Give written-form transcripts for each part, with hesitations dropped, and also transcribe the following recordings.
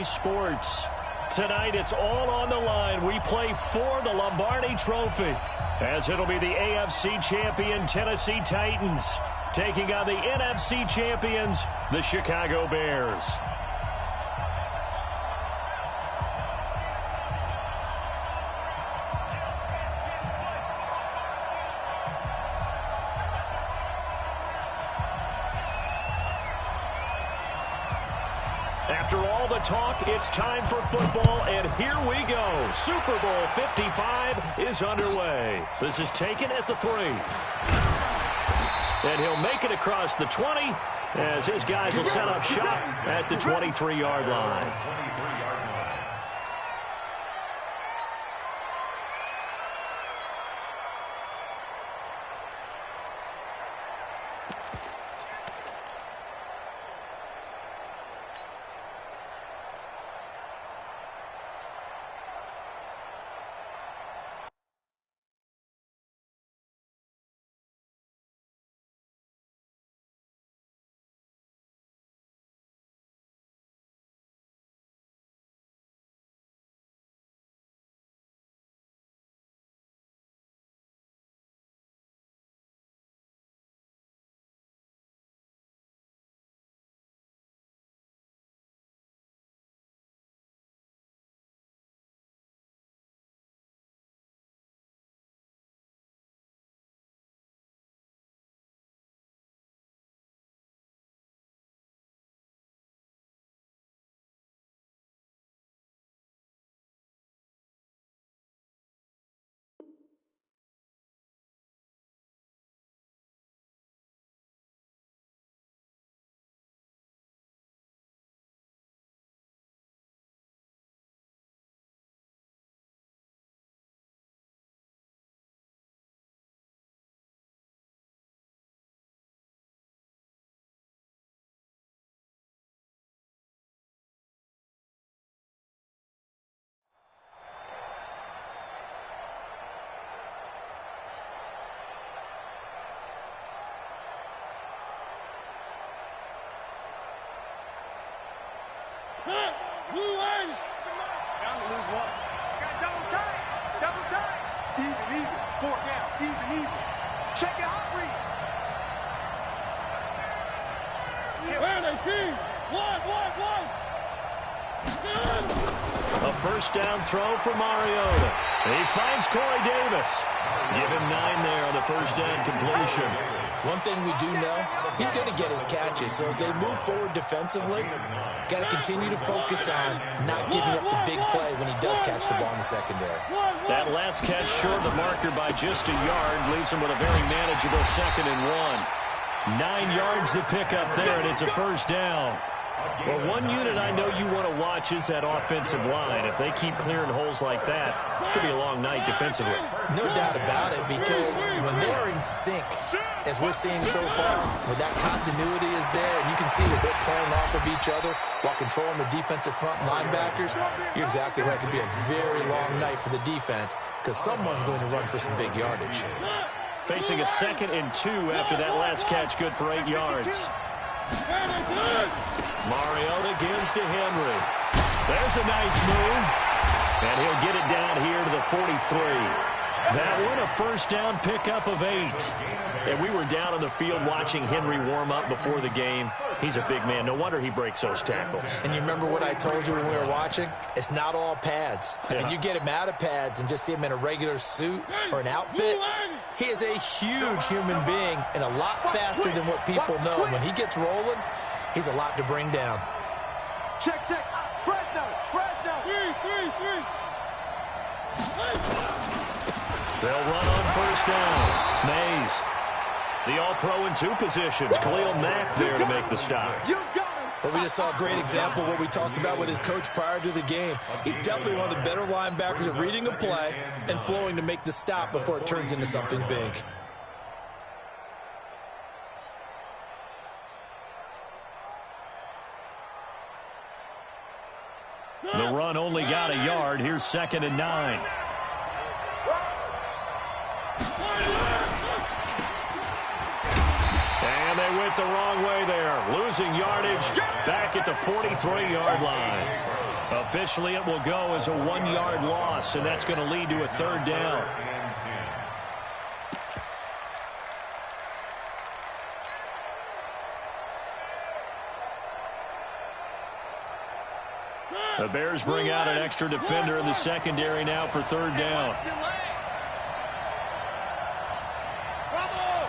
EA Sports. Tonight, it's all on the line. We play for the Lombardi Trophy, as it'll be the AFC champion Tennessee Titans taking on the NFC champions, the Chicago Bears. After all the talk, it's time for football, and here we go. Super Bowl 55 is underway. This is taken at the 3. And he'll make it across the 20 as his guys will set up shop at the 23-yard line. Down to lose one. Got double tight. Double tight. Even. 4 down. Even. Check your hot read. Where are they, team? One. A first down throw for Mariota. He finds Corey Davis. Give him 9 there on the first down completion. One thing we do know, he's going to get his catches. So as they move forward defensively, got to continue to focus on not giving up the big play when he does catch the ball in the secondary. That last catch short of the marker by just a yard leaves him with a very manageable 2nd and 1. 9 yards to pick up there, and it's a first down. Well, one unit I know you want to watch is that offensive line. If they keep clearing holes like that, it could be a long night defensively. No doubt about it, because when they're in sync, as we're seeing so far, where that continuity is there, and you can see that they're playing off of each other while controlling the defensive front linebackers, you're exactly right. It could be a very long night for the defense because someone's going to run for some big yardage. Facing a 2nd and 2 after that last catch, good for 8 yards. Mariota gives to Henry. There's a nice move. And he'll get it down here to the 43. That one, a first down pickup of 8. And we were down on the field watching Henry warm up before the game. He's a big man. No wonder he breaks those tackles. And you remember what I told you when we were watching? It's not all pads. I mean, you get him out of pads and just see him in a regular suit or an outfit. He is a huge human being and a lot faster than what people know. When he gets rolling, he's a lot to bring down. Check. Fresno. 3. They'll run on first down. Mays, the all-pro in 2 positions. Khalil Mack there to make the stop. You got him. But we just saw a great example of what we talked about with his coach prior to the game. He's definitely one of the better linebackers at reading a play and flowing to make the stop before it turns into something big. The run only got a yard. Here's 2nd and 9. And they went the wrong way there. Losing yardage back at the 43-yard line. Officially, it will go as a 1-yard loss, and that's going to lead to a 3rd down. The Bears bring out an extra defender in the secondary now for 3rd down. Bravo!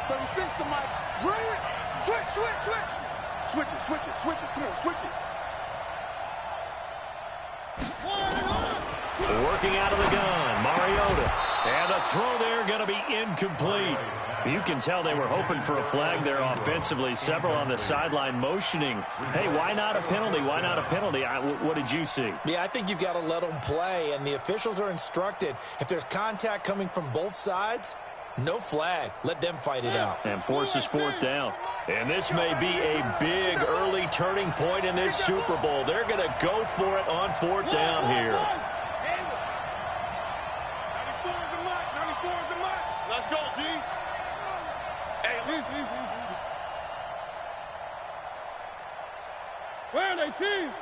36 to Mike. Brilliant. Switch. Switch it. Come on, switch it. Working out of the gun, Mariota. And the throw there going to be incomplete. You can tell they were hoping for a flag there offensively. Several on the sideline motioning. Hey, why not a penalty? Why not a penalty? What did you see? Yeah, I think you've got to let them play, and the officials are instructed. If there's contact coming from both sides, no flag. Let them fight it out. And forces 4th down. And this may be a big early turning point in this Super Bowl. They're going to go for it on 4th down here. 94 is the mark. Let's go, D. Where they, team?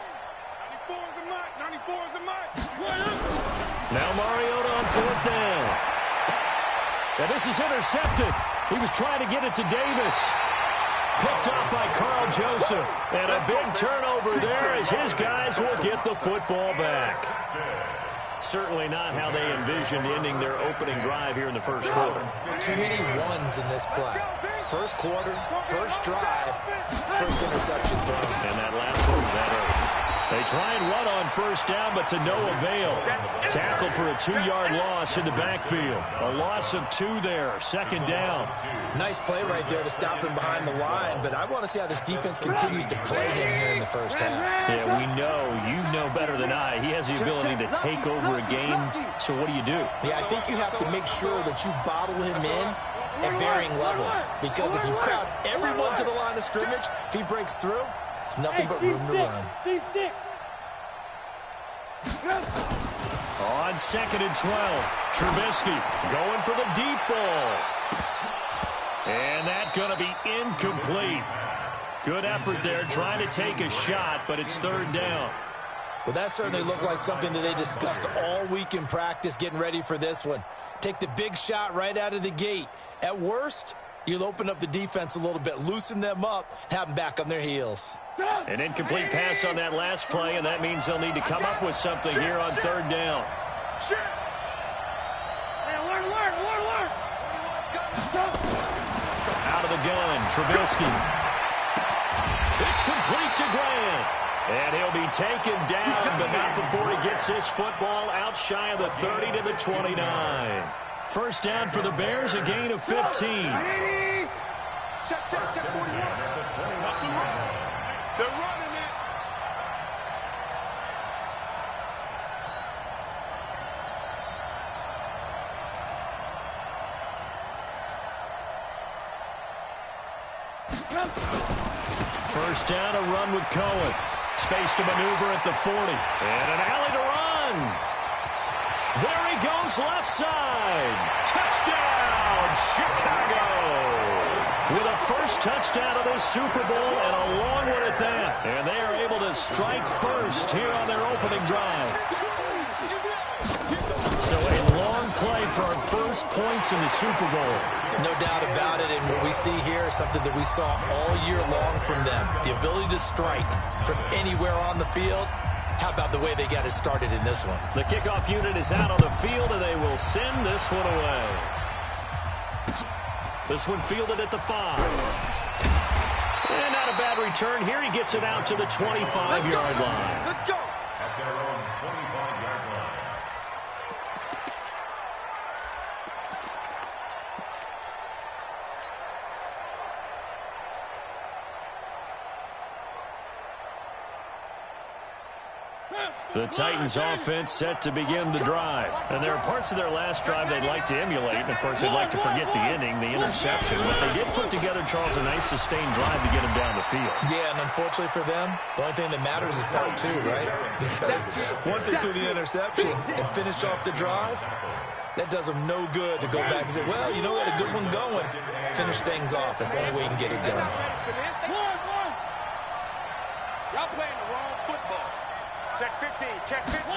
94 is the mark. Now Mariota on 4th down. And this is intercepted. He was trying to get it to Davis. Picked up by Carl Joseph. And a big turnover there as his guys will get the football back. Certainly not how they envisioned ending their opening drive here in the first quarter. Too many ones in this play. First quarter, first drive, first interception thrown. And that last one, that hurts. They try and run on 1st down, but to no avail. Tackled for a 2-yard loss in the backfield. A loss of 2 there, 2nd down. Nice play right there to stop him behind the line, but I want to see how this defense continues to play him here in the first half. Yeah, we know. You know better than I. He has the ability to take over a game, so what do you do? Yeah, I think you have to make sure that you bottle him in at varying levels, because if you crowd everyone to the line of scrimmage, if he breaks through, there's nothing but room to run. On 2nd and 12, Trubisky going for the deep ball. And that's going to be incomplete. Good effort there, trying to take a shot, but it's 3rd down. Well, that certainly looked like something that they discussed all week in practice, getting ready for this one. Take the big shot right out of the gate. At worst, you'll open up the defense a little bit, loosen them up, have them back on their heels. An incomplete pass on that last play, and that means they'll need to come up with something here on 3rd down. Out of the gun, Trubisky. It's complete to Grant. And he'll be taken down, but not before he gets this football out shy of the 30 to the 29. 1st down for the Bears, a gain of 15. Check 41. They're running it. First down, a run with Cohen. Space to maneuver at the 40. And an alley to run. There he goes left side. Touchdown, Chicago. With a first touchdown of this Super Bowl and a long one at that. And they are able to strike first here on their opening drive. So a long play for our first points in the Super Bowl. No doubt about it, and what we see here is something that we saw all year long from them. The ability to strike from anywhere on the field. How about the way they got it started in this one? The kickoff unit is out on the field, and they will send this one away. This one fielded at the 5. And not a bad return here. He gets it out to the 25-yard line. Let's go. At their own 25-yard line. The Titans offense set to begin the drive. And there are parts of their last drive they'd like to emulate. And, of course, they'd like to forget the ending, the interception. But they did put together, Charles, a nice sustained drive to get him down the field. Yeah, and unfortunately for them, the only thing that matters is part 2, right? Because once they threw the interception and finished off the drive, that does them no good to go back and say, well, you know, we had a good one going. Finish things off. That's the only way you can get it done. Y'all playing the wrong football. Check 15. Check 15.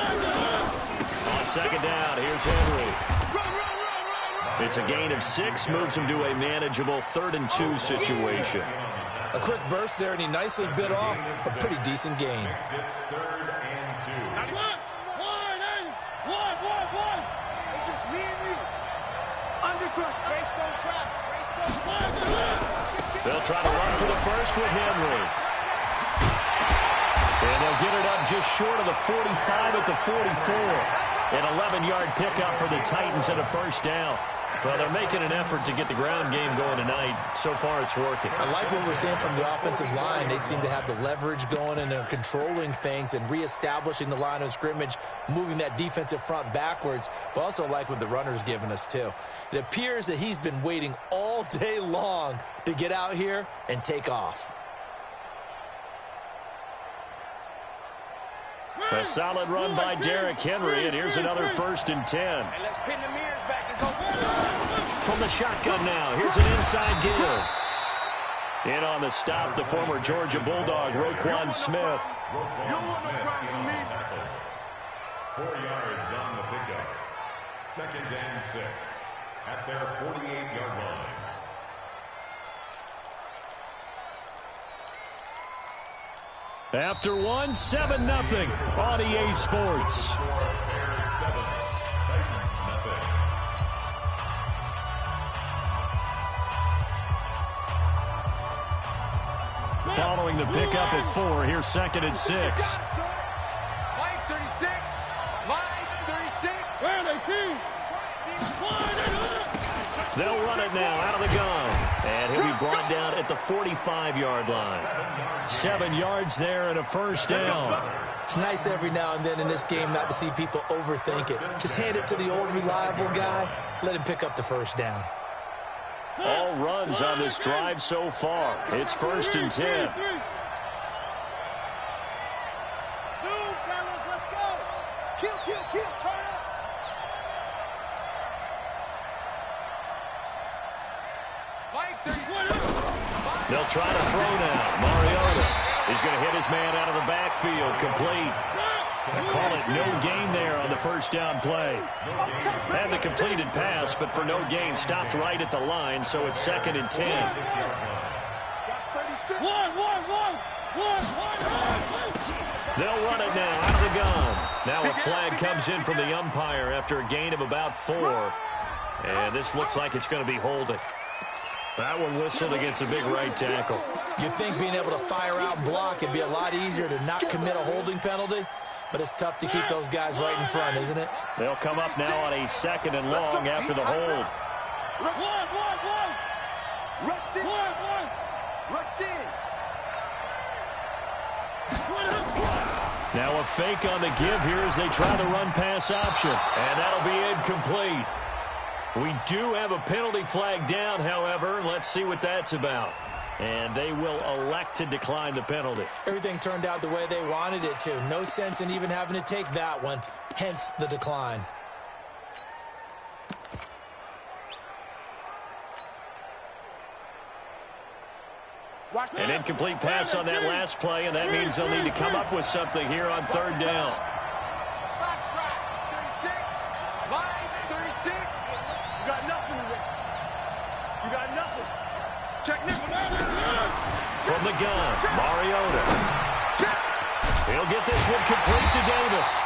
On second down, here's Henry. It's a gain of 6, moves him to a manageable 3rd and 2 situation. A quick burst there, and he nicely bit off a pretty decent gain. 3rd and 2. One. It's just me and you. Undercut. Race no trap. Race no trap. They'll try to run for the first with Henry. And they'll get it up just short of the 45 at the 44. An 11-yard pickup for the Titans and a first down. Well, they're making an effort to get the ground game going tonight. So far, it's working. I like what we're seeing from the offensive line. They seem to have the leverage going, and they're controlling things and reestablishing the line of scrimmage, moving that defensive front backwards. But also like what the runner's giving us, too. It appears that he's been waiting all day long to get out here and take off. A solid run by Derrick Henry, and here's another 1st and 10. Hey, let's pin the mirrors back and go. From the shotgun now, here's an inside give. In on the stop, the former Georgia Bulldog, Roquan Smith. Roquan Smith in on the tackle. 4 yards on the pickup. 2nd and 6 at their 48-yard line. After 1, 7-0 on EA Sports. Following the pickup at 4, here's 2nd and 6. Line 36. Line 36. Where 18? They'll run it now out of the gun. And he'll be brought down at the 45-yard line. 7 yards there and a first down. It's nice every now and then in this game not to see people overthink it. Just hand it to the old reliable guy. Let him pick up the first down. All runs on this drive so far. It's 1st and 10. Zoom, fellas, let's go. Kill. Turn up. Line 36. They'll try to throw now. Mariota is going to hit his man out of the backfield. Complete. They call it no gain there on the first down play. Had the completed pass, but for no gain, stopped right at the line, so it's 2nd and 10. They'll run it now out of the gun. Now a flag comes in from the umpire after a gain of about 4. And this looks like it's going to be holding. That one whistled against a big right tackle. You'd think being able to fire out and block it'd be a lot easier to not commit a holding penalty, but it's tough to keep those guys right in front, isn't it? They'll come up now on a 2nd and long after the hold. Rush in. Rush in. Now a fake on the give here as they try the run-pass option. And that'll be incomplete. We do have a penalty flag down, however. Let's see what that's about. And they will elect to decline the penalty. Everything turned out the way they wanted it to. No sense in even having to take that one, hence the decline. An incomplete pass on that last play, and that means they'll need to come up with something here on 3rd down. Box track. 36. Line 36. You got nothing today. You got nothing. Check nickel. From the gun, Mariota. He'll get this one complete to Davis.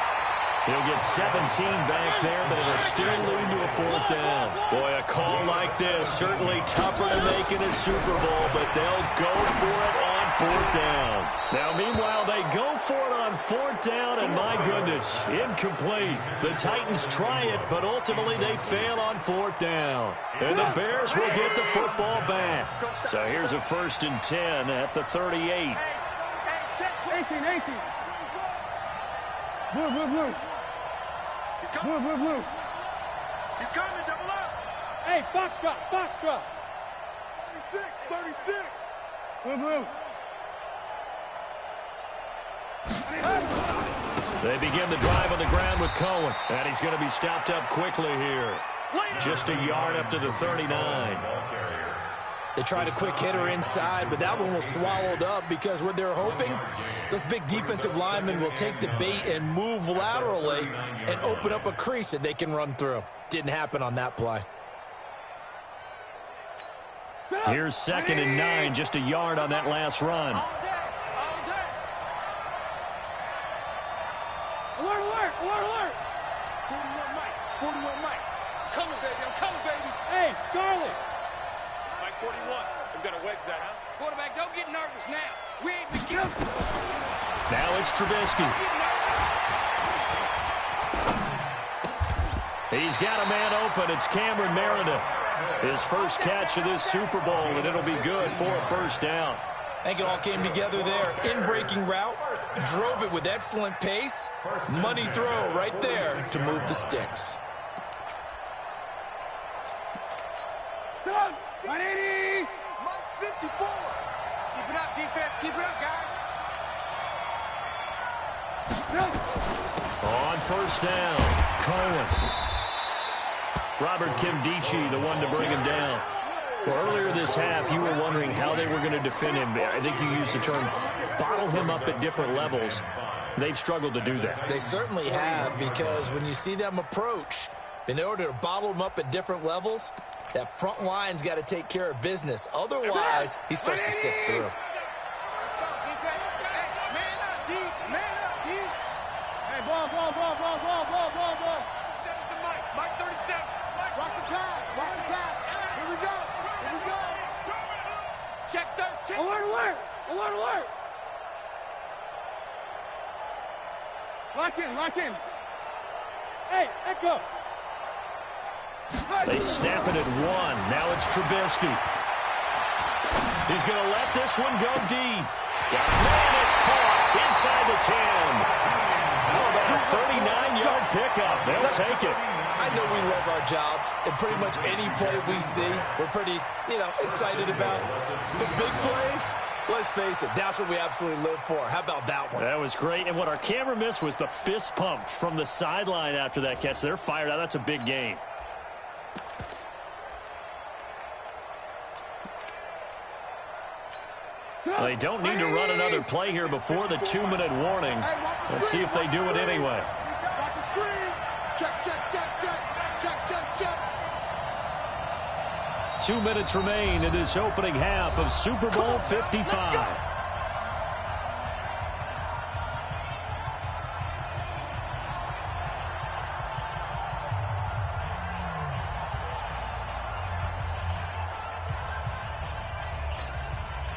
He'll get 17 back there, but it'll still lead to a 4th down. Boy, a call like this, certainly tougher to make in a Super Bowl, but they'll go for it on 4th down. Now, meanwhile, they go for it on 4th down, and my goodness, incomplete. The Titans try it, but ultimately they fail on 4th down. And the Bears will get the football back. So here's a 1st and 10 at the 38. 18. Blue. Blue. He's coming. Double up. Hey, Foxtrot. 36. Blue. They begin the drive on the ground with Cohen. And he's going to be stopped up quickly here. Just a yard up to the 39. They tried a quick hitter inside, but that one was swallowed up because what they're hoping, those big defensive linemen will take the bait and move laterally and open up a crease that they can run through. Didn't happen on that play. Here's 2nd and 9, just a yard on that last run. All day. All day. Alert, alert, alert, alert. 41 Mike. 41 Mike. Coming, baby. I'm coming, baby. Hey, Charlie. Mike 41. I'm going to wedge that, huh? Quarterback, don't get nervous now. We ain't beginning. Now it's Trubisky. He's got a man open. It's Cameron Meredith. His first catch of this Super Bowl, and it'll be good for a first down. I think it all came together there. In-breaking route, drove it with excellent pace. Money throw right there to move the sticks. 180. Mike 54. Keep it up, defense. Keep it up, guys. On first down, Cohen. Robert Kimdichie, the one to bring him down. Well, earlier this half, you were wondering how they were going to defend him. I think you used the term bottle him up at different levels. They've struggled to do that. They certainly have, because when you see them approach, in order to bottle him up at different levels, that front line's got to take care of business. Otherwise, he starts to sip through. Let's go, defense. Hey, man up, D. Man up, D. Hey, ball. Mike 37. Watch the pass. Watch the pass. Here we go. Here we go. Check 13. Alert, alert. Alert, alert. Lock in. Hey, Echo. They snap it at 1. Now it's Trubisky. He's going to let this one go deep. Man, it's caught inside the 10. How about a 39-yard pickup? They'll take it. I know we love our jobs, and pretty much any play we see, we're pretty, excited about. The big plays, let's face it, that's what we absolutely live for. How about that one? That was great, and what our camera missed was the fist pump from the sideline after that catch. They're fired out. That's a big game. Well, they don't need to run another play here before the 2-minute warning. Let's see if they do it anyway. Watch the screen. Check. 2 minutes remain in this opening half of Super Bowl 55.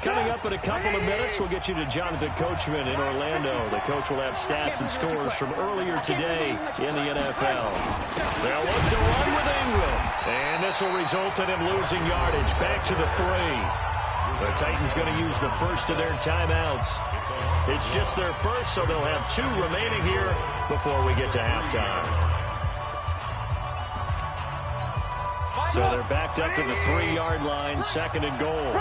Coming up in a couple of minutes, we'll get you to Jonathan Coachman in Orlando. The coach will have stats and scores from earlier today in the NFL. They'll look to run with Ingram. And this will result in him losing yardage. Back to the 3. The Titans going to use the first of their timeouts. It's just their first, so they'll have 2 remaining here before we get to halftime. So they're backed up to the 3-yard line, 2nd and goal.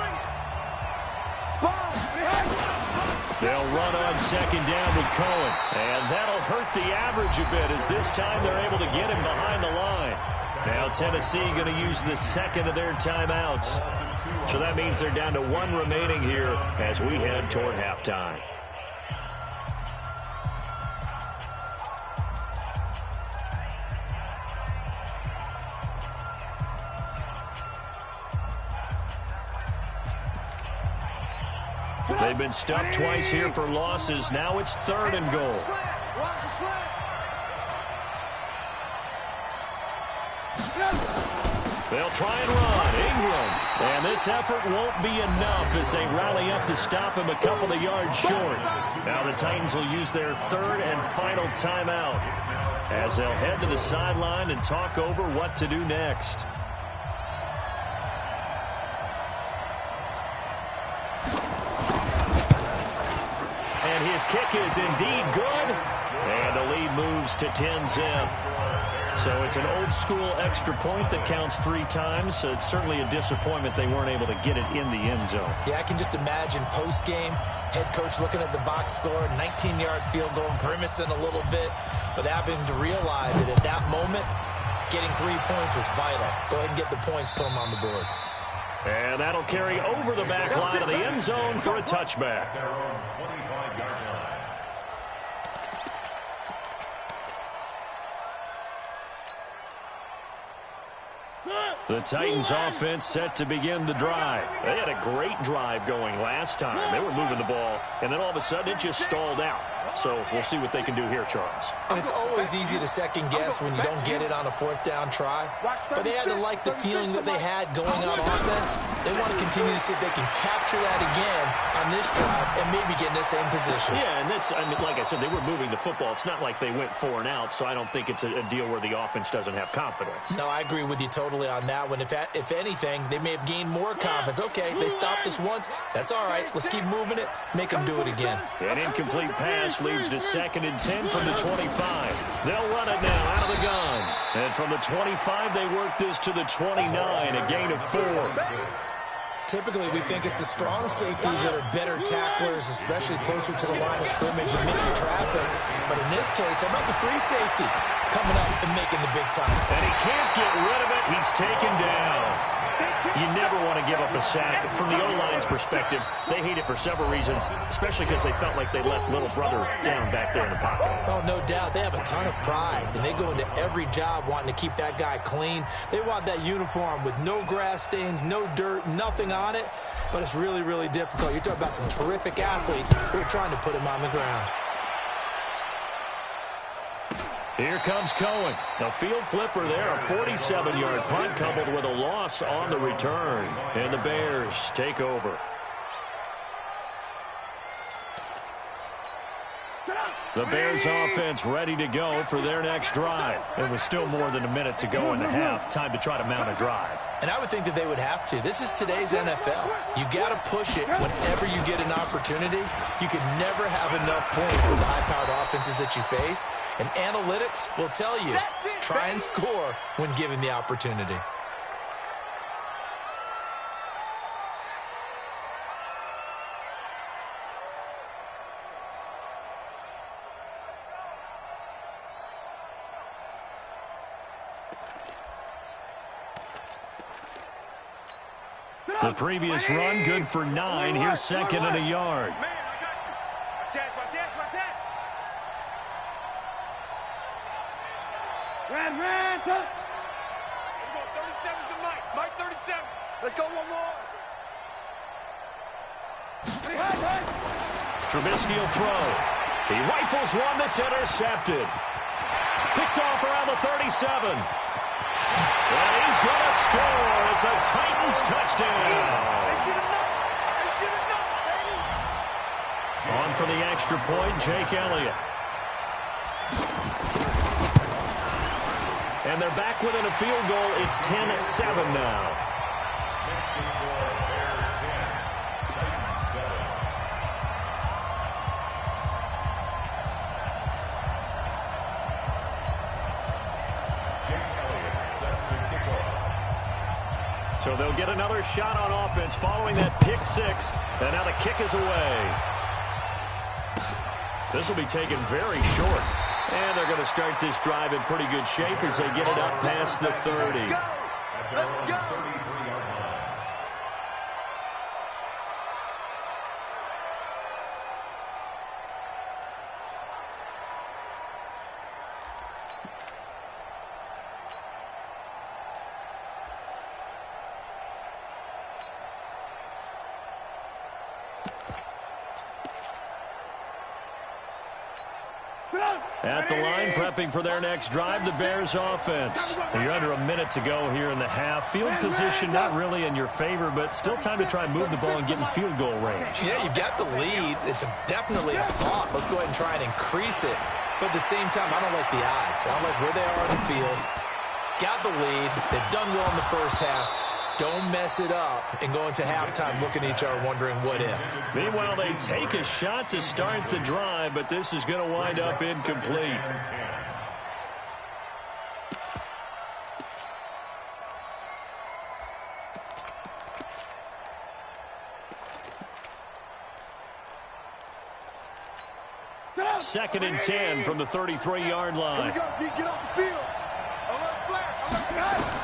They'll run on 2nd down with Cohen. And that'll hurt the average a bit, as this time they're able to get him behind the line. Now Tennessee going to use the 2nd of their timeouts. So that means they're down to 1 remaining here as we head toward halftime. They've been stuffed twice here for losses. Now it's 3rd and goal. Watch the slant. They'll try and run. Ingram. And this effort won't be enough as they rally up to stop him a couple of yards short. Now the Titans will use their 3rd and final timeout as they'll head to the sideline and talk over what to do next. And his kick is indeed good. And the lead moves to 10-zip. So it's an old-school extra point that counts 3 times. So it's certainly a disappointment they weren't able to get it in the end zone. Yeah, I can just imagine post-game, head coach looking at the box score, 19-yard field goal, grimacing a little bit, but having to realize that at that moment, getting 3 points was vital. Go ahead and get the points, put them on the board. And that'll carry over the back line of the end zone for a touchback. Their own 25-yard line. The Titans offense set to begin the drive. They had a great drive going last time. They were moving the ball, and then all of a sudden it just stalled out. So we'll see what they can do here, Charles. And it's always easy to second guess when you don't get it on a fourth down try. But they had to like the feeling that they had going on offense. They want to continue to see if they can capture that again on this drive and maybe get in the same position. Yeah, and that's, I mean, like I said, they were moving the football. It's not like they went 4 and out, so I don't think it's a deal where the offense doesn't have confidence. No, I agree with you totally on that one. If anything, they may have gained more confidence. Okay, they stopped us once. That's all right. Let's keep moving it. Make them do it again. An incomplete pass leads to 2nd and 10 from the 25. They'll run it now out of the gun. And from the 25, they work this to the 29, a gain of 4. Typically, we think it's the strong safeties that are better tacklers, especially closer to the line of scrimmage and mixed traffic. But in this case, how about the free safety coming up and making the big time? And he can't get rid of it. He's taken down. You never want to give up a sack. From the O-line's perspective, they hate it for several reasons, especially because they felt like they let little brother down back there in the pocket. Oh, no doubt. They have a ton of pride, and they go into every job wanting to keep that guy clean. They want that uniform with no grass stains, no dirt, nothing on it. But it's really, really difficult. You're talking about some terrific athletes who are trying to put him on the ground. Here comes Cohen. A field flipper there, a 47-yard punt coupled with a loss on the return. And the Bears take over. The Bears offense ready to go for their next drive. It was still more than a minute to go in the half. Time to try to mount a drive. And I would think that they would have to. This is today's NFL. You got to push it whenever you get an opportunity. You can never have enough points with the high-powered offenses that you face. And analytics will tell you, try and score when given the opportunity. The previous run, good for 9. Here's 2nd and a yard. Man, I got you. Watch that, watch that. Ran. Here we go, 37's the Mike. Mike 37. Let's go one more. Trubisky will throw. He rifles one that's intercepted. Picked off around the 37. And he's going to score. It's a Titans touchdown. They should have known. They should have known, baby. On for the extra point, Jake Elliott. And they're back within a field goal. It's 10-7 now. So they'll get another shot on offense following that pick 6. And now the kick is away. This will be taken very short. And they're going to start this drive in pretty good shape as they get it up past the 30. Let's go. At the line, prepping for their next drive, the Bears offense. You're under a minute to go here in the half. Field position not really in your favor, but still time to try and move the ball and get in field goal range. Yeah, you've got the lead. It's definitely a thought. Let's go ahead and try and increase it. But at the same time, I don't like the odds. I don't like where they are on the field. Got the lead. They've done well in the first half. Don't mess it up and go into halftime looking at each other wondering what if. Meanwhile, they take a shot to start the drive, but this is going to wind up incomplete. Second and 10 from the 33-yard line. Here we go, D. Get off the field. Alert flag. Alert flag.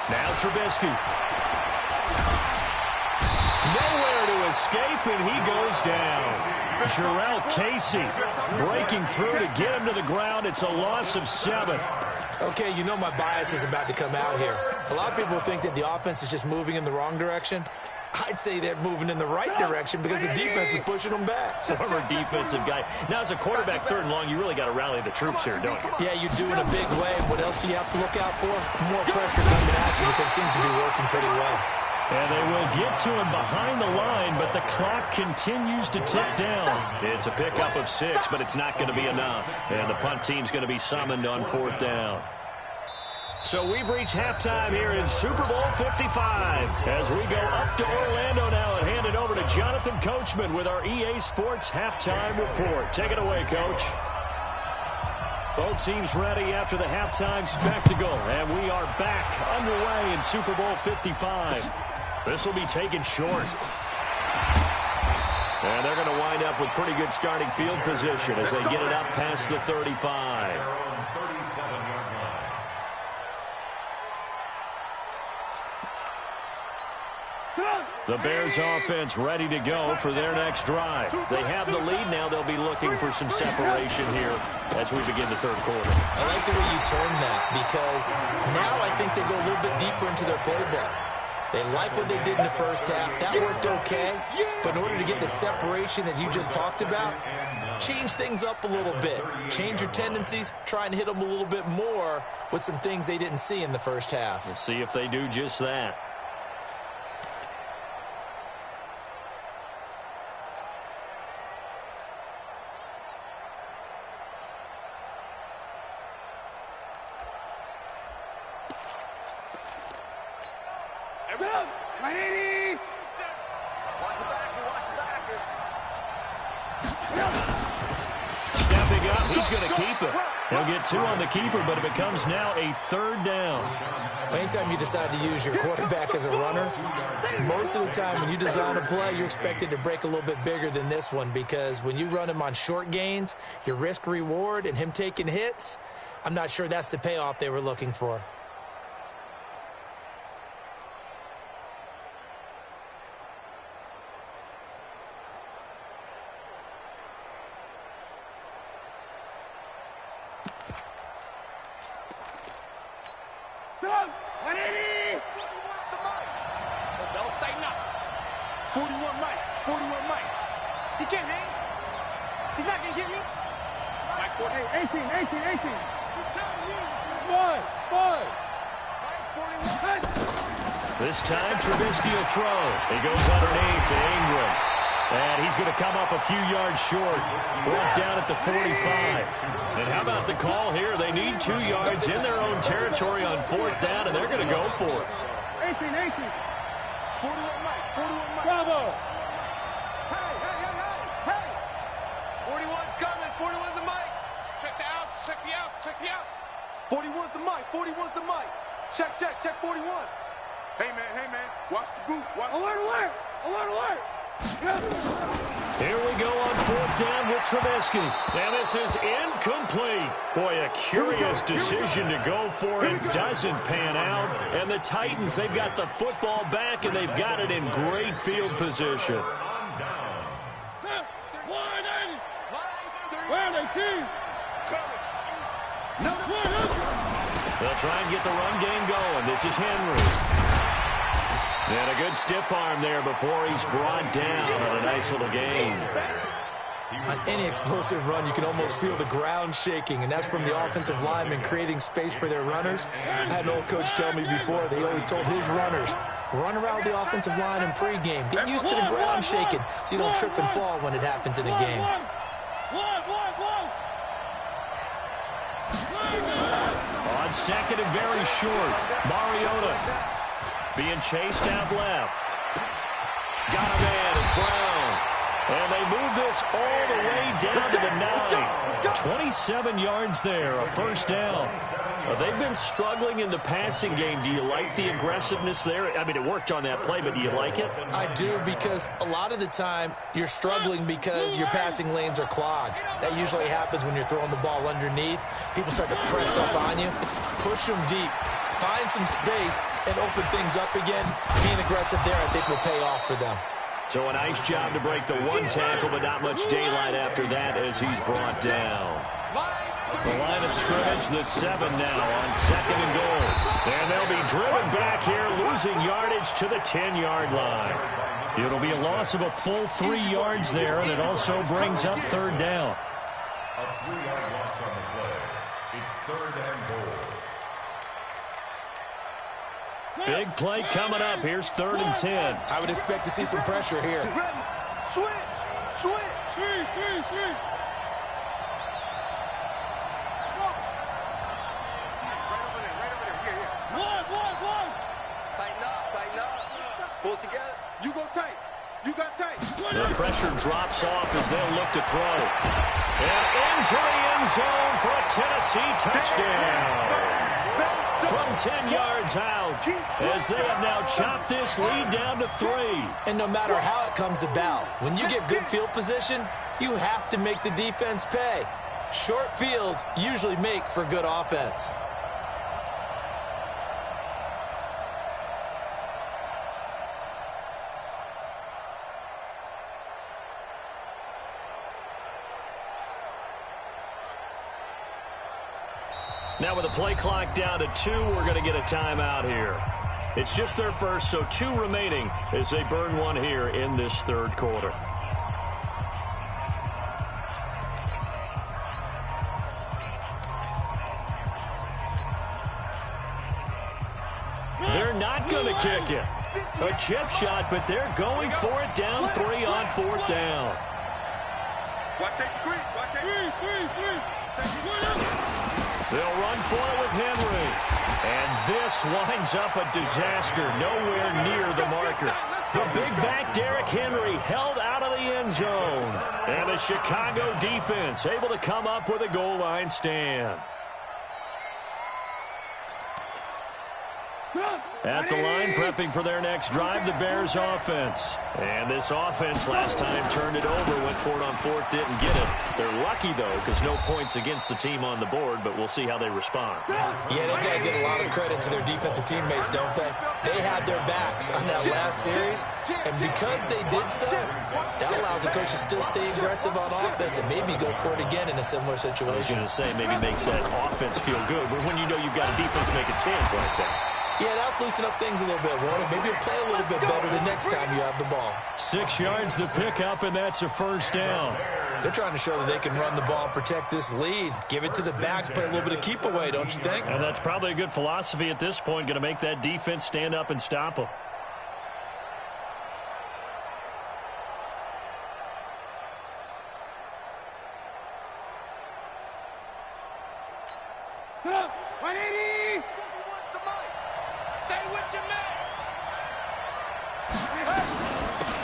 Now Trubisky. nowhere to escape, and he goes down. Jarrell Casey breaking through to get him to the ground. It's a loss of 7. Okay, you know my bias is about to come out here. A lot of people think that the offense is just moving in the wrong direction. I'd say they're moving in the right direction because the defense is pushing them back. Former defensive guy. Now, as a quarterback, 3rd and long, you really got to rally the troops here, don't you? Yeah, you do in a big way. What else do you have to look out for? More pressure coming at you because it seems to be working pretty well. And they will get to him behind the line, but the clock continues to tick down. It's a pickup of 6, but it's not going to be enough. And the punt team's going to be summoned on 4th down. So we've reached halftime here in Super Bowl 55. As we go up to Orlando now and hand it over to Jonathan Coachman with our EA Sports Halftime Report. Take it away, Coach. Both teams ready after the halftime spectacle. And we are back underway in Super Bowl 55. This will be taken short. And they're going to wind up with pretty good starting field position as they get it up past the 35. The Bears offense ready to go for their next drive. They have the lead now. They'll be looking for some separation here as we begin the 3rd quarter. I like the way you turn that because now I think they go a little bit deeper into their playbook. They like what they did in the first half. That worked okay. But in order to get the separation that you just talked about, change things up a little bit. Change your tendencies. Try and hit them a little bit more with some things they didn't see in the first half. We'll see if they do just that. Stepping up, he's going to keep it. He'll get 2 on the keeper, but it becomes now a 3rd down. Anytime you decide to use your quarterback as a runner, most of the time when you design a play, you're expected to break a little bit bigger than this one because when you run him on short gains, your risk-reward and him taking hits, I'm not sure that's the payoff they were looking for. This time, Trubisky will throw. He goes underneath to Ingram. And he's going to come up a few yards short. Brought down at the 45. And how about the call here? They need 2 yards in their own territory on 4th down, and they're going to go for it. 18. 41 Mike. Bravo. Hey. 41's coming. 41's the Mike. Check the outs. Check the outs. 41's the Mike. Check 41. Hey, man. Watch the boot. Alert. Here we go on 4th down with Trubisky. And this is incomplete. Boy, a curious decision to go for it. Doesn't pan out. And the Titans, they've got the football back, and they've got it in great field position. They'll try and get the run game going. This is Henry. And a good stiff arm there before he's brought down on a nice little gain. On any explosive run, you can almost feel the ground shaking, and that's from the offensive linemen creating space for their runners. I had an old coach tell me before, they always told his runners, run around the offensive line in pregame. Get used to the ground shaking so you don't trip and fall when it happens in a game. On 2nd and very short, Mariota being chased out left. Got a man, it's Brown. And they move this all the way down to the 9. 27 yards there, a 1st down. They've been struggling in the passing game. Do you like the aggressiveness there? I mean, it worked on that play, but do you like it? I do, because a lot of the time you're struggling because your passing lanes are clogged. That usually happens when you're throwing the ball underneath. People start to press up on you. Push them deep. Find some space and open things up again. Being aggressive there, I think, will pay off for them. So a nice job to break the one tackle, but not much daylight after that as he's brought down. The line of scrimmage, the 7 now on 2nd and goal. And they'll be driven back here, losing yardage to the 10-yard line. It'll be a loss of a full 3 yards there, and it also brings up 3rd down. A 3-yard loss on the play. It's 3rd and goal. Big play coming up. Here's 3rd and 10. I would expect to see some pressure here. Switch. Switch. Tighten up. Pull it together. You go tight. You got tight. The pressure drops off as they'll look to throw. And into the end zone for a Tennessee touchdown. From 10 yards out, as they have now chopped this lead down to 3. And no matter how it comes about, when you get good field position, you have to make the defense pay. Short fields usually make for good offense. Now with the play clock down to 2, we're going to get a timeout here. It's just their first, so 2 remaining as they burn one here in this 3rd quarter. They're not going to kick it. A chip shot, but they're going for it down 3 on 4th down. Watch safety green. Watch safety. They'll run for it with Henry. And this winds up a disaster nowhere near the marker. The big back Derrick Henry held out of the end zone. And the Chicago defense able to come up with a goal line stand. At the line, prepping for their next drive, the Bears offense. And this offense last time turned it over, went for it on 4th, didn't get it. They're lucky, though, because no points against the team on the board, but we'll see how they respond. Yeah, they got to give a lot of credit to their defensive teammates, don't they? They had their backs on that last series, and because they did so, that allows the coach to still stay aggressive on offense and maybe go for it again in a similar situation. I was going to say, maybe makes that offense feel good, but when you know you've got a defense making stands like that. Yeah, that'll loosen up things a little bit, won't it? Maybe you'll play a little bit better the next time you have the ball. 6 yards the pickup, and that's a 1st down. They're trying to show that they can run the ball and protect this lead. Give it to the backs, play a little bit of keep away, don't you think? And that's probably a good philosophy at this point, going to make that defense stand up and stop them.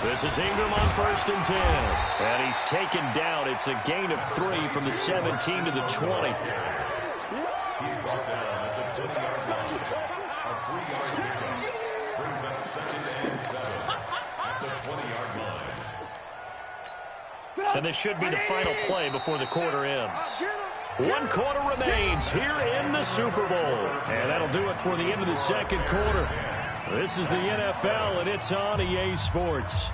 This is Ingram on 1st and 10. And he's taken down. It's a gain of 3 from the 17 to the 20. He's brought down at the 20-yard line. A 3-yard pickup brings up 2nd and 7 at the 20-yard line. And this should be the final play before the quarter ends. 1 quarter remains here in the Super Bowl. And that'll do it for the end of the 2nd quarter. This is the NFL, and it's on EA Sports.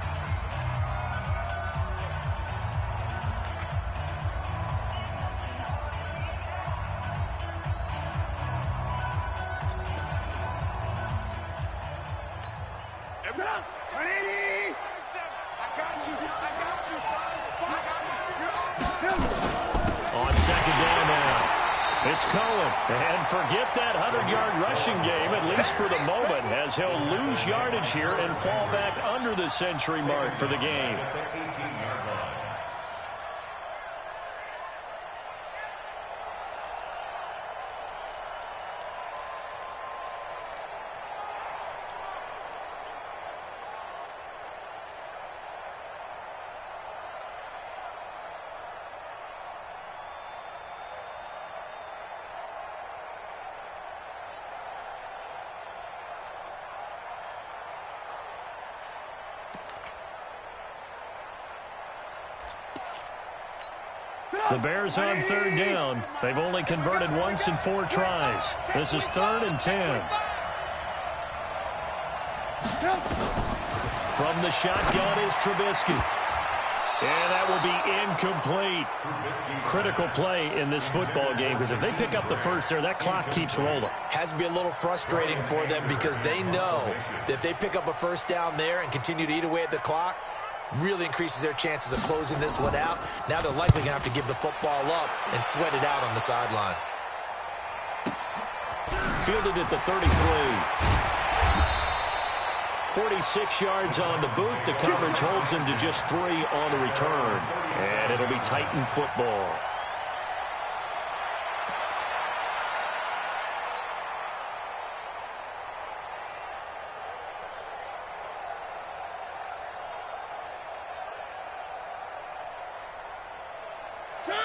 On 2nd down now. It's Cohen. And forget that 100-yard rushing game, at least for the moment, as he'll lose yardage here and fall back under the century mark for the game. At the 18-yard line. The Bears on 3rd down. They've only converted once in 4 tries. This is 3rd and 10. From the shotgun is Trubisky. And that will be incomplete. Critical play in this football game, because if they pick up the first there, that clock keeps rolling. Has to be a little frustrating for them because they know that if they pick up a first down there and continue to eat away at the clock, really increases their chances of closing this one out. Now they're likely going to have to give the football up and sweat it out on the sideline. Fielded at the 33. 46 yards on the boot. The coverage holds him to just 3 on the return. And it'll be Titan football.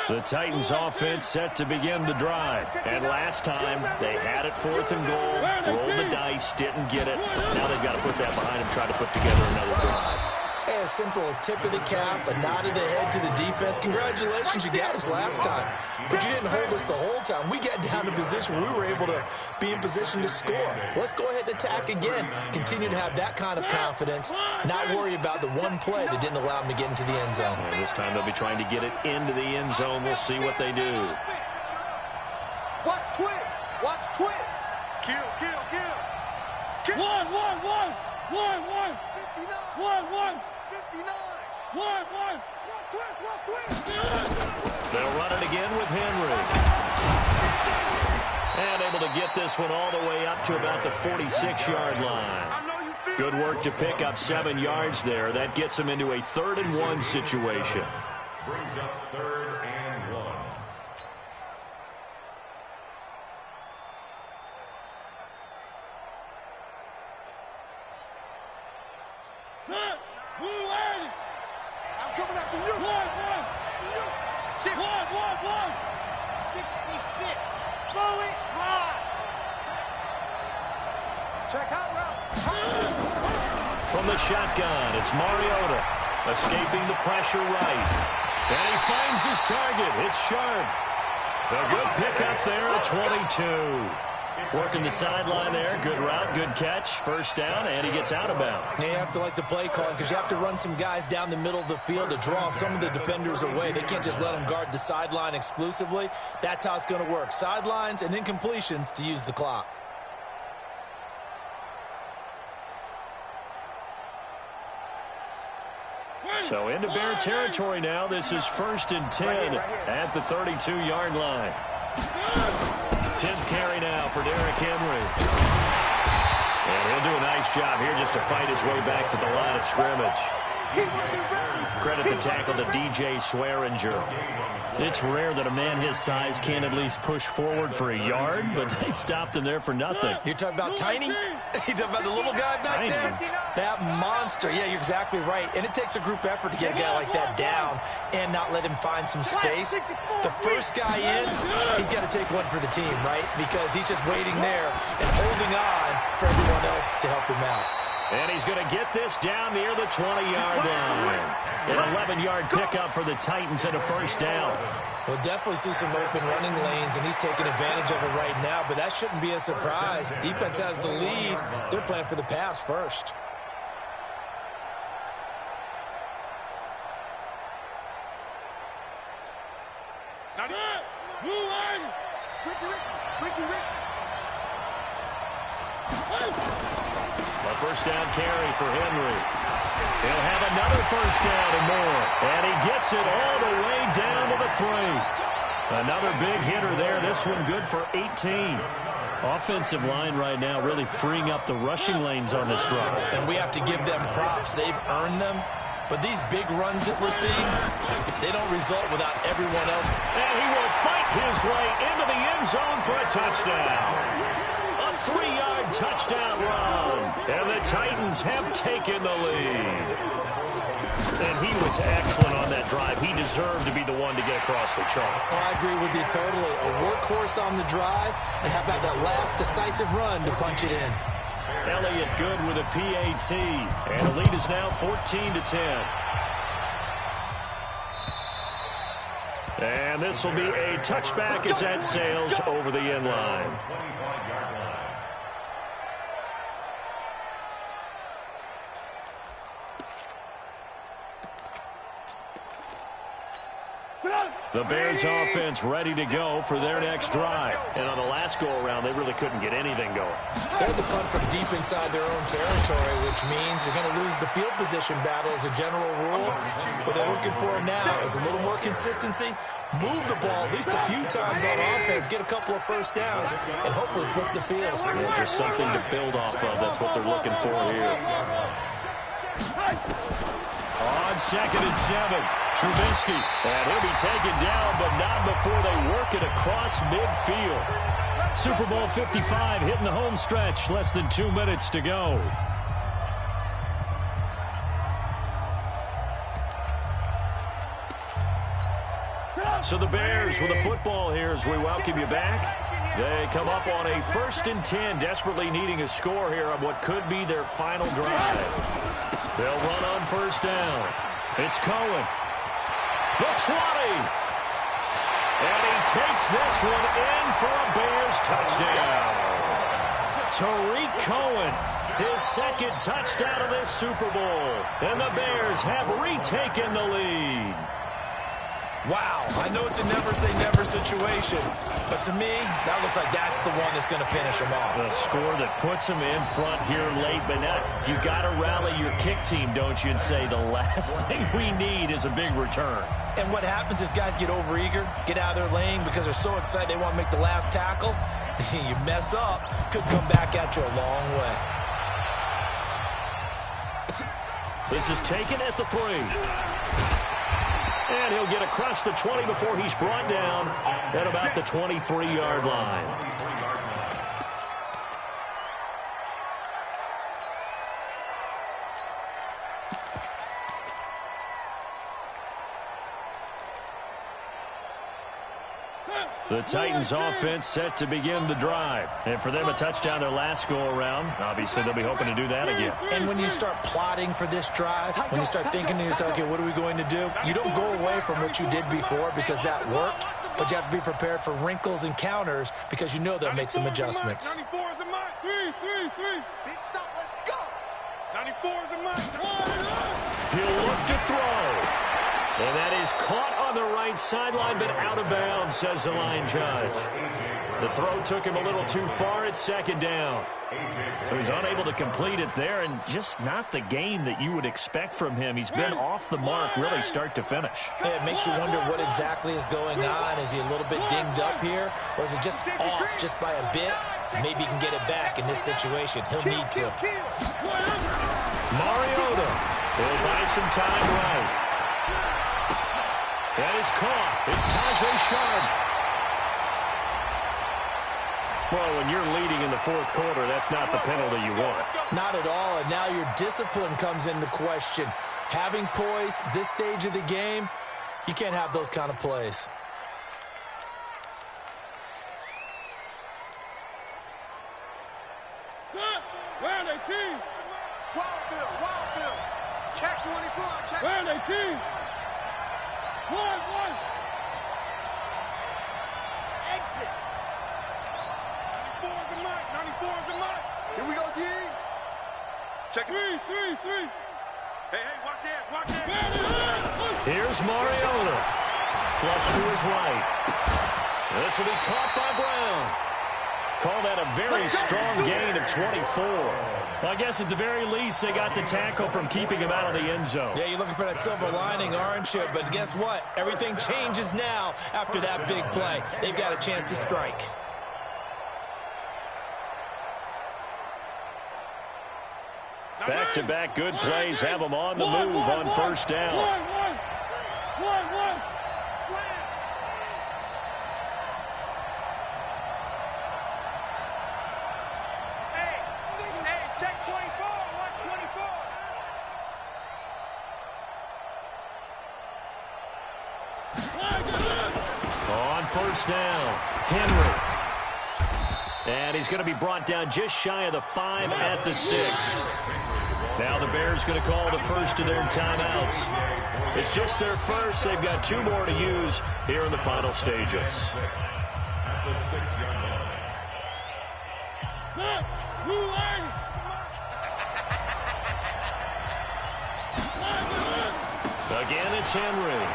The Titans offense set to begin the drive. And last time, they had it 4th and goal, rolled the dice, didn't get it. Now they've got to put that behind them, try to put together another drive. Hey, a simple tip of the cap, a nod of the head to the defense. Congratulations, you got us last time. But you didn't hold us the whole time. We got down to position where we were able to be in position to score. Let's go ahead and attack again. Continue to have that kind of confidence. Not worry about the one play that didn't allow them to get into the end zone. And this time they'll be trying to get it into the end zone. We'll see what they do. Watch twins. Watch twins. Kill, kill, kill. Kill. 1, 1, 1. 1, 1. 59. 1, 1. 59. 1, 1. Watch twins. Watch twins. They'll run it again with Henry. And able to get this one all the way up to about the 46-yard line. Good work to pick up 7 yards there. That gets them into a 3rd and 1 situation. Brings up 3rd and 1. I'm coming after you. 1, 1. 1, 1, 1. 66. Fully high. Check out route. From the shotgun, it's Mariota. Escaping the pressure right. And he finds his target. It's Sharp. A good pickup there at 22. Working the sideline there. Good route, good catch. First down, and he gets out of bounds. You have to like the play calling because you have to run some guys down the middle of the field to draw some of the defenders away. They can't just let them guard the sideline exclusively. That's how it's going to work. Sidelines and incompletions to use the clock. So into Bear territory now. This is 1st and 10 at the 32-yard line. 10th carry now for Derrick Henry. And he'll do a nice job here just to fight his way back to the line of scrimmage. Credit the tackle to DJ Swearinger. It's rare that a man his size can't at least push forward for a yard, but they stopped him there for nothing. You're talking about Tiny? You're talking about the little guy back there? That monster. Yeah, you're exactly right. And it takes a group effort to get a guy like that down and not let him find some space. The first guy in, he's got to take one for the team, right? Because he's just waiting there and holding on for everyone else to help him out. And he's going to get this down near the 20-yard line. An 11-yard pickup for the Titans and a first down. We'll definitely see some open running lanes, and he's taking advantage of it right now, but that shouldn't be a surprise. Defense has the lead. They're playing for the pass first. A first down carry for Henry. He'll have another first down and more. And he gets it all the way down to the 3. Another big hitter there. This one good for 18. Offensive line right now really freeing up the rushing lanes on this drive. And we have to give them props. They've earned them. But these big runs that we're seeing, they don't result without everyone else. And he will fight his way into the end zone for a touchdown. A 3-yard touchdown run. And the Titans have taken the lead. And he was excellent on that drive. He deserved to be the one to get across the chalk. Oh, I agree with you totally. A workhorse on the drive, and how about that last decisive run to punch it in? Elliott good with a PAT. And the lead is now 14-10. And this will be a touchback as that sails over the end line. The Bears offense ready to go for their next drive. And on the last go-around, they really couldn't get anything going. They had to punt from deep inside their own territory, which means you're going to lose the field position battle as a general rule. What they're looking for now is a little more consistency, move the ball at least a few times on offense, get a couple of first downs, and hopefully flip the field. Well, just something to build off of. That's what they're looking for here. On 2nd and 7, Trubisky. And he'll be taken down, but not before they work it across midfield. Super Bowl 55 hitting the home stretch. Less than 2 minutes to go. So the Bears with a football here as we welcome you back. They come up on a 1st and 10, desperately needing a score here on what could be their final drive. They'll run on 1st down. It's Cohen. The 20. And he takes this one in for a Bears touchdown. Tariq Cohen, his 2nd touchdown of this Super Bowl. And the Bears have retaken the lead. Wow, I know it's a never-say-never situation, but to me, that looks like that's the one that's going to finish them off. The score that puts them in front here late, but now you got to rally your kick team, don't you, and say the last thing we need is a big return. And what happens is guys get overeager, get out of their lane because they're so excited they want to make the last tackle. You mess up, could come back at you a long way. This is taken at the 3. And he'll get across the 20 before he's brought down at about the 23-yard line. The Titans offense set to begin the drive. And for them, a touchdown their last go-around. Obviously, they'll be hoping to do that again. And when you start plotting for this drive, when you start thinking to yourself, okay, what are we going to do? You don't go away from what you did before because that worked, but you have to be prepared for wrinkles and counters because you know they'll make some adjustments. 94 is the mark. 3. Big stop, let's go. 94 is the mark. He'll look to throw. And that is caught on the right sideline, but out of bounds, says the line judge. The throw took him a little too far at 2nd down. So he's unable to complete it there, and just not the game that you would expect from him. He's been off the mark really start to finish. Yeah, it makes you wonder what exactly is going on. Is he a little bit dinged up here, or is it just off just by a bit? Maybe he can get it back in this situation. He'll need to. Mariota will buy some time right. That is caught. It's Tajay Sharp. Well, when you're leading in the 4th quarter, that's not the penalty you want. Not at all, and now your discipline comes into question. Having poise this stage of the game, you can't have those kind of plays. Where are they, team? Wildfield. Check 24, check. Where are they, team? One. Exit. 94 is the mark. 94 is the mark. Here we go, G. Check it. 3. Hey, watch this, watch this. Where are they? Here's Mariota. Flush to his right. This will be caught by Brown. Call that a very strong gain of 24. Well, I guess at the very least, they got the tackle from keeping him out of the end zone. Yeah, you're looking for that silver lining, aren't you? But guess what? Everything changes now after that big play. They've got a chance to strike. Back-to-back good plays have them on the move on 1st down. One. Hey, check 24. Watch 24. On 1st down, Henry. And he's going to be brought down just shy of the 5 at the 6. Now the Bears going to call the first of their timeouts. It's just their first. They've got 2 more to use here in the final stages. Again, it's Henry.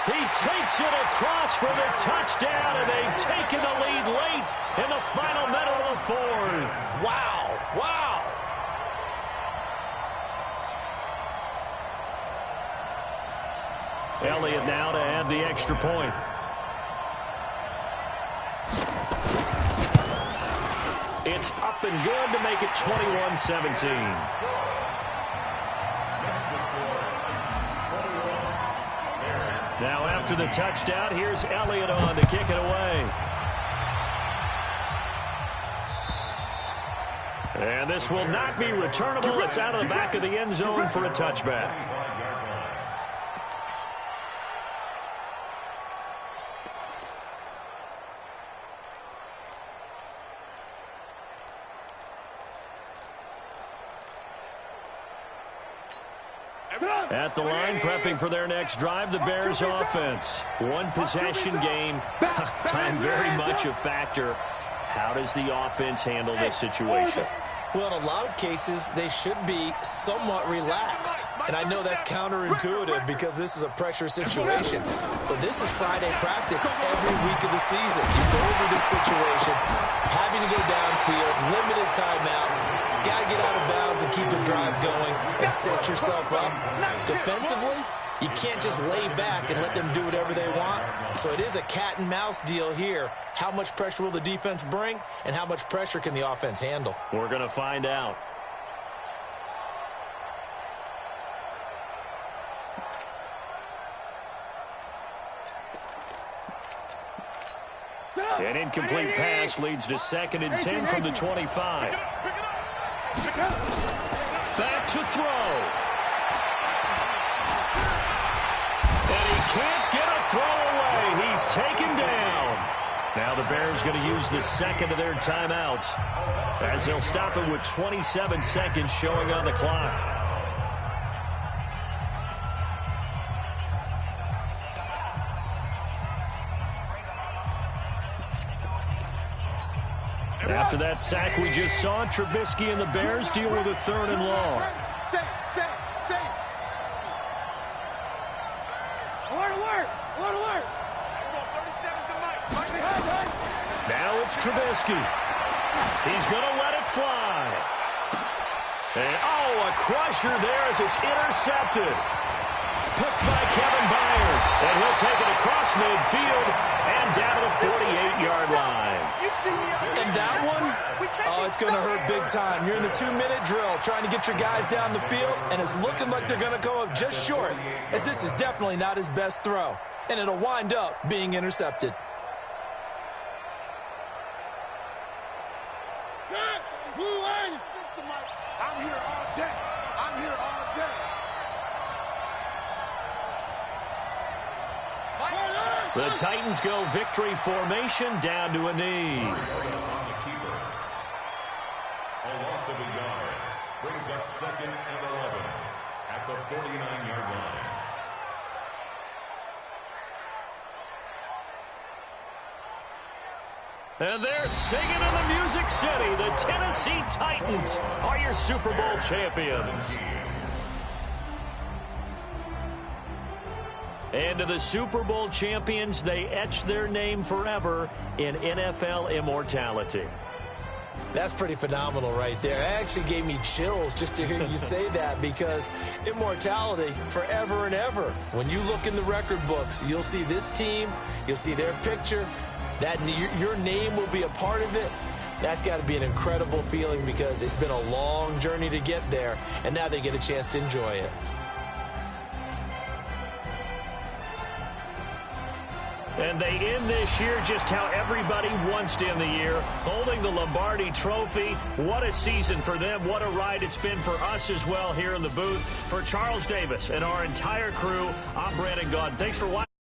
He takes it across for the touchdown, and they've taken the lead late in the final minute of the fourth. Wow, wow. Elliott now to add the extra point. It's up and good to make it 21-17. Now after the touchdown, here's Elliott on to kick it away. And this will not be returnable. It's out of the back of the end zone for a touchback. At the line, prepping for their next drive, the Bears offense. One possession game. Time very much a factor. How does the offense handle this situation? Well, in a lot of cases, they should be somewhat relaxed. And I know that's counterintuitive because this is a pressure situation. But this is Friday practice every week of the season. You go over this situation, having to go downfield, limited timeouts, got to get out of bounds and keep the drive going and set yourself up. Defensively, you can't just lay back and let them do whatever they want. So it is a cat and mouse deal here. How much pressure will the defense bring, and how much pressure can the offense handle? We're going to find out. An incomplete pass leads to 2nd and 10 from the 25. Back to throw. And he can't get a throw away. He's taken down. Now the Bears going to use the second of their timeouts as they'll stop it with 27 seconds showing on the clock. After that sack we just saw, Trubisky and the Bears deal with a 3rd and long. Now it's Trubisky. He's going to let it fly. And, oh, a crusher there as it's intercepted. Picked by Kevin Byard. And he'll take it across midfield and down to the 48-yard line. And that one, oh, it's going to hurt big time. You're in the 2-minute drill trying to get your guys down the field, and it's looking like they're going to come up just short, as this is definitely not his best throw. And it'll wind up being intercepted. I'm here all day. I'm here all day. The Titans go victory formation down to a knee. On the keeper. A loss of a yard brings up 2nd and 11 at the 49-yard line. And they're singing in the Music City. The Tennessee Titans are your Super Bowl champions. And to the Super Bowl champions, they etch their name forever in NFL immortality. That's pretty phenomenal right there. It actually gave me chills just to hear you say that, because immortality forever and ever. When you look in the record books, you'll see this team, you'll see their picture, that your name will be a part of it. That's got to be an incredible feeling, because it's been a long journey to get there, and now they get a chance to enjoy it. And they end this year just how everybody wants to end the year, holding the Lombardi Trophy. What a season for them. What a ride it's been for us as well here in the booth. For Charles Davis and our entire crew, I'm Brandon Gaudin. Thanks for watching.